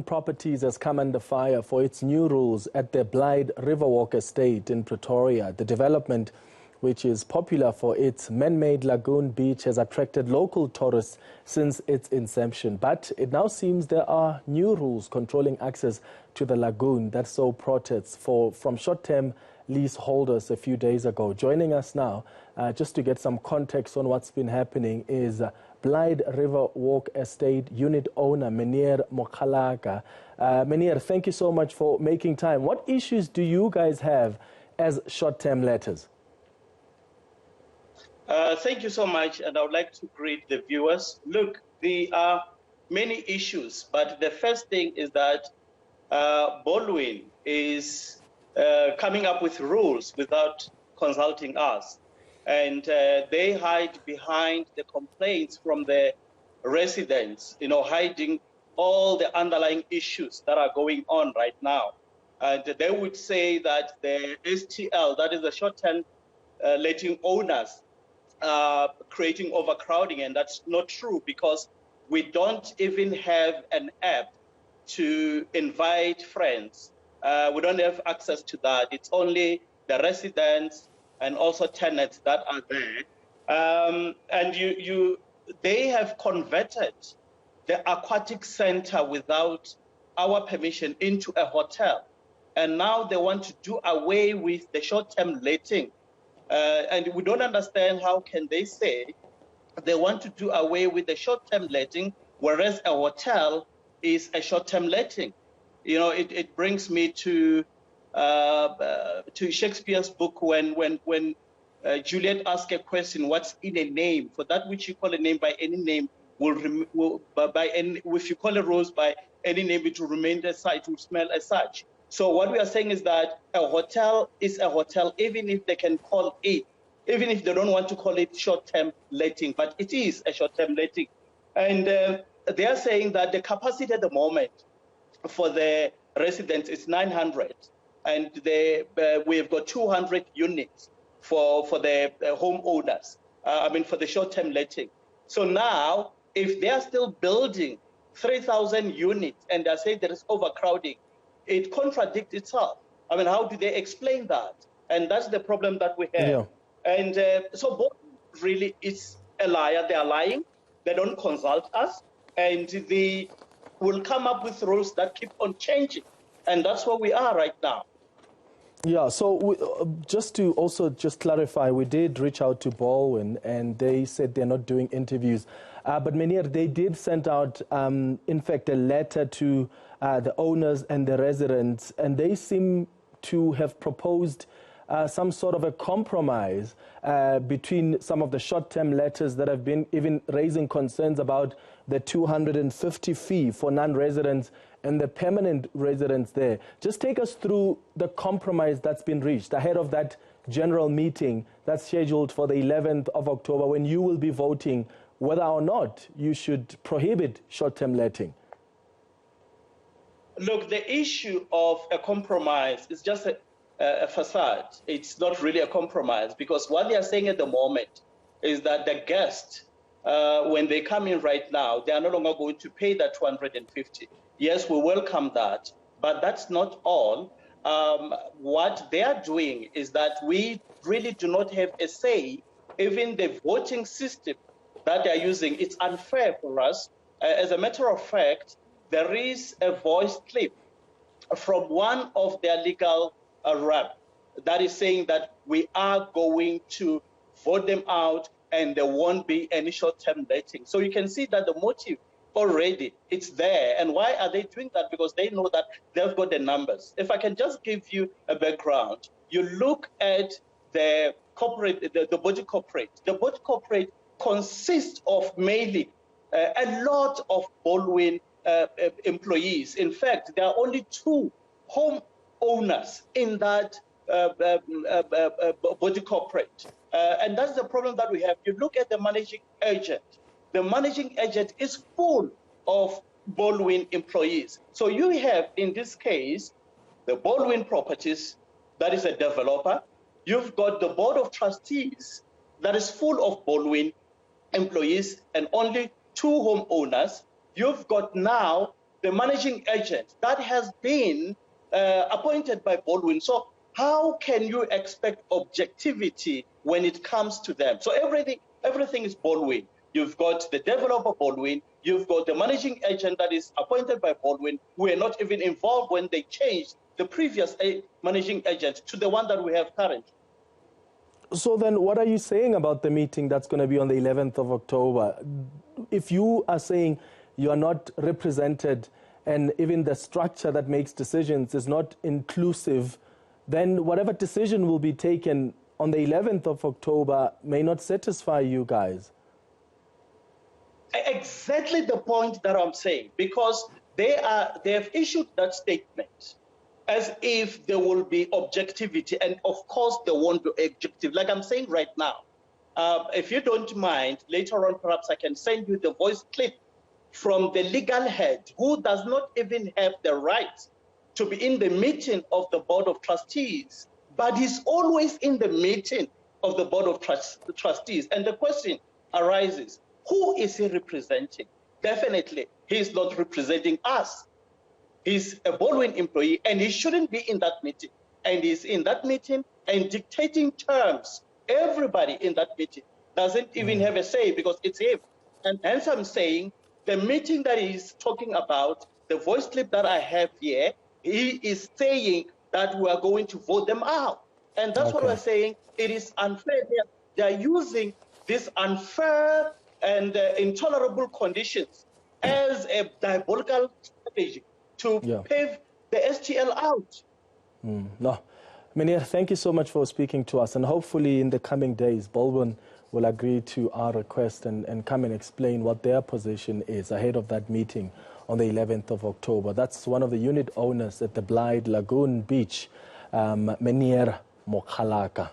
Properties has come under fire for its new rules at the Blyde Riverwalk Estate in Pretoria. The development, which is popular for its man-made lagoon beach, has attracted local tourists since its inception. But it now seems there are new rules controlling access to the lagoon that saw protests from short-term leaseholders a few days ago. Joining us now, just to get some context on what's been happening, is Blyde Riverwalk Estate unit owner Meneer Mokgalaka. Meneer, thank you so much for making time. What issues do you guys have as short-term letters? Thank you so much, and I would like to greet the viewers. Look, there are many issues, but the first thing is that Balwin is coming up with rules without consulting us. And they hide behind the complaints from the residents, hiding all the underlying issues that are going on right now. And they would say that the STL, that is the short-term letting owners, are creating overcrowding, and that's not true because we don't even have an app to invite friends. We don't have access to that. It's only the residents and also tenants that are there. And they have converted the aquatic center without our permission into a hotel. And now they want to do away with the short-term letting. And we don't understand how can they say they want to do away with the short-term letting, whereas a hotel is a short-term letting. It brings me to Shakespeare's book when Juliet asked a question, what's in a name? For that which you call a name by any name, if you call a rose by any name, it will remain as such, it will smell as such. So what we are saying is that a hotel is a hotel, even if they can call it, even if they don't want to call it short-term letting, but it is a short-term letting. And they are saying that the capacity at the moment for the residents is 900. And we've got 200 units for the homeowners, for the short-term letting. So now, if they are still building 3,000 units and they say there is overcrowding, it contradicts itself. How do they explain that? And that's the problem that we have. Yeah. And so both really is a liar. They are lying. They don't consult us. And they will come up with rules that keep on changing. And that's where we are right now. Yeah, so just to also clarify, we did reach out to Balwin and they said they're not doing interviews. But Meneer, they did send out, in fact, a letter to the owners and the residents, and they seem to have proposed some sort of a compromise between some of the short-term letters that have been even raising concerns about the 250 fee for non-residents and the permanent residents there. Just take us through the compromise that's been reached ahead of that general meeting that's scheduled for the 11th of October, when you will be voting whether or not you should prohibit short-term letting. Look, the issue of a compromise is just a facade. It's not really a compromise, because what they are saying at the moment is that the guests, when they come in right now, they are no longer going to pay that 250. Yes, we welcome that, but that's not all. What they are doing is that we really do not have a say. Even the voting system that they are using, it's unfair for us. As a matter of fact, there is a voice clip from one of their legal rep that is saying that we are going to vote them out and there won't be any short-term letting. So you can see that the motive already, it's there. And why are they doing that? Because they know that they've got the numbers. If I can just give you a background, you look at the corporate, the body corporate. The body corporate consists of mainly a lot of Balwin employees. In fact, there are only 2 home owners in that body corporate. And that's the problem that we have. You look at the managing agent. The managing agent is full of Balwin employees. So you have, in this case, the Balwin Properties, that is a developer. You've got the board of trustees that is full of Balwin employees and only 2 homeowners. You've got now the managing agent that has been appointed by Balwin. So how can you expect objectivity when it comes to them? So everything is Balwin. You've got the developer Balwin, you've got the managing agent that is appointed by Balwin, who are not even involved when they changed the previous managing agent to the one that we have currently. So then what are you saying about the meeting that's going to be on the 11th of October? If you are saying you are not represented and even the structure that makes decisions is not inclusive, then whatever decision will be taken on the 11th of October may not satisfy you guys. Exactly the point that I'm saying, because they have issued that statement as if there will be objectivity, and of course they won't be objective. Like I'm saying right now, if you don't mind, later on perhaps I can send you the voice clip from the legal head, who does not even have the right to be in the meeting of the Board of Trustees, but he's always in the meeting of the Board of Trustees. And the question arises, who is he representing? Definitely, he's not representing us. He's a Balwin employee, and he shouldn't be in that meeting. And he's in that meeting and dictating terms. Everybody in that meeting doesn't even have a say because it's him. And hence I'm saying the meeting that he's talking about, the voice clip that I have here, he is saying that we are going to vote them out. And that's what we're saying. It is unfair. They're using this unfair and intolerable conditions as a diabolical strategy to pave the STL out. No. Meneer, thank you so much for speaking to us. And hopefully in the coming days, Balwin will agree to our request and come and explain what their position is ahead of that meeting on the 11th of October. That's one of the unit owners at the Blyde Lagoon Beach, Meneer Mokgalaka.